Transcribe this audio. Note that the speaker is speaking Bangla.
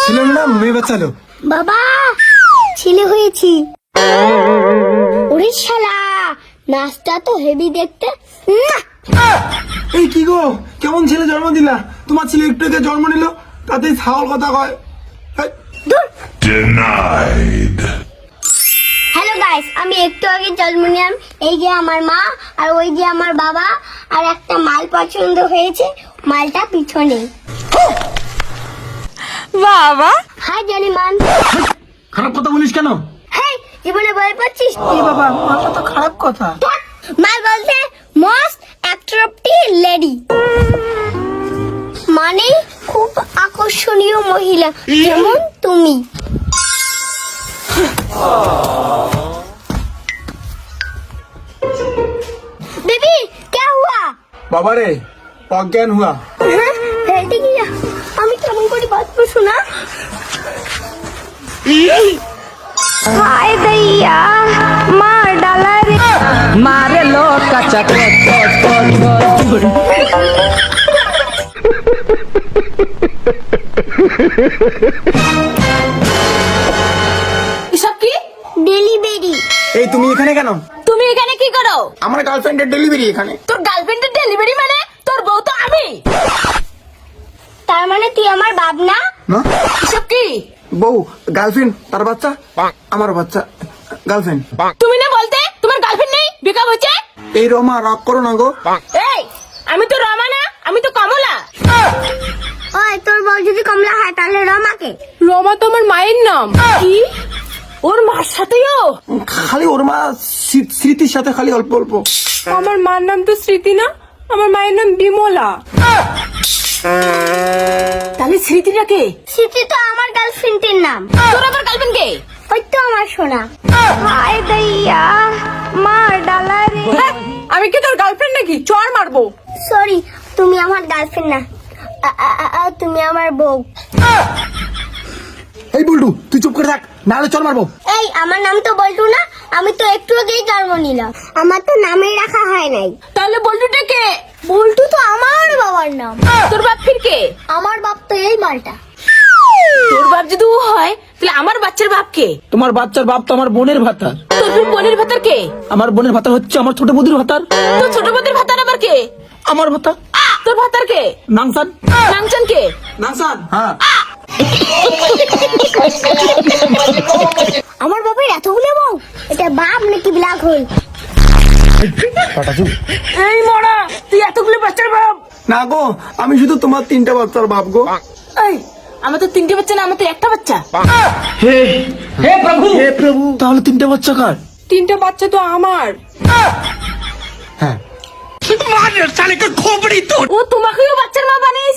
ছেলে না মেয়ে বাচ্চালো? বাবা ছেলে হয়েছি। ওরে শালা নাচটা তো হেভি দেখতে। এই কি গো, কেমন ছেলে জন্ম দিলা? তোমার ছেলে একটু আগে জন্ম নিল, তাতেই ছাওয়াল কথা কয়। এই, Denied. হ্যালো গাইস, আমি একটু আগে জন্ম নিলাম। এই যে আমার মা আর ওই যে আমার বাবা, আর একটা মাল পছন্দ হয়েছে, মালটা পিছনে। বাবা হাই জানিমান। খারাপ কথা বলিস কেন? হেই জীবনে বই পাচ্ছিস? এই বাবা, মাথা তো খারাপ কথা। মাল বলতে মোস্ট অ্যাট্রাক্টিভ লেডি, মানে খুব আকর্ষণীয় মহিলা, যেমন তুমি। बेबी क्या हुआ? বাবা রে, অজ্ঞান হুয়া। হেলতে গিয়া আমি কেমন করে বাঁচবো শোনা? हाय दैया मार डाला रे मारे लो कचा এসব কি? ডেলিভারি। এই তুমি এখানে কেন? তুমি এখানে কি করো? আমার গার্লফ্রেন্ডের ডেলিভারি এখানে। তোর গার্লফ্রেন্ডের ডেলিভারি মানে তোর বউ তো আমি। তার মানে তুই আমার বাপ না? না, এসব কি? বউ গার্লফ্রেন্ড, তার বাচ্চা আমার বাচ্চা। গার্লফ্রেন্ড। তুমি না বলতে তোমার গার্লফ্রেন্ড নেই, ব্রেকআপ হয়েছে? এই রমা, রাগ করো না গো। এই আমি তো রমা না, আমি তো কমলা। ওই তোর বউ যদি কমলা হয় তাহলে রমাকে? রমা তো আমার মায়ের নাম। কি? ওর মার সাথেও? খালি ওর মা স্মৃতির সাথে খালি অল্প অল্প। আমার মার নাম তো স্মৃতি না, আমার মায়ের নাম বিমলা। তাহলে স্মৃতিটা কে? স্মৃতি তো আমার গার্লফ্রেন্ডের নাম। তোর আবার গার্লফ্রেন্ড কে? ওই তো আমার সোনা। हाय दैया मार डाला रे আমি কি তোর গার্লফ্রেন্ড নাকি? চড় মারবো। সরি, তুমি আমার গার্লফ্রেন্ড না, তুমি আমার বউ। এই বল্টু, তুই চুপ করে থাক, নাহলে চল মারবো। এই আমার নাম তো বলটু না, আমি তো একটু আগেই জন্ম নিলাম, আমার তো নামই রাখা হয় নাই। তাহলে বল্টুটা কে? বল্টু তো আমার বাবার নাম। তোর বাপ ফির কে? আমার বাপ তো এই মালটা। তোর বাপ যদি ও হয় তাহলে আমার বাচ্চার বাপ কে? তোমার বাচ্চার বাপ তো আমার বোনের ভাতার। তোর ফির বোনের ভাতার কে? আমার বোনের ভাতার হচ্ছে আমার ছোট বৌদির ভাতার। তোর ছোট বোনের ভাতার আবার কে? আমার ভাতা তোর ভাতার কে? নাংসান। নাংচান কে? নাংসান, হ্যাঁ। আমার বাপের এতগুলো বউ, এটা বাপ নাকি ব্ল্যাক হোল? এই মরা, তুই এতগুলো বাচ্চার বাপ? না গো, আমি শুধু তোমার 3টা বাচ্চার বাপ গো। এই আমার তো 3টে বাচ্চা না, আমার তো একটা বাচ্চা। হে প্রভু, তাহলে 3টা বাচ্চা কার? 3টা বাচ্চা তো আমার। হ্যাঁ। ও তোমাকেও বাচ্চার মা বানিয়েছে?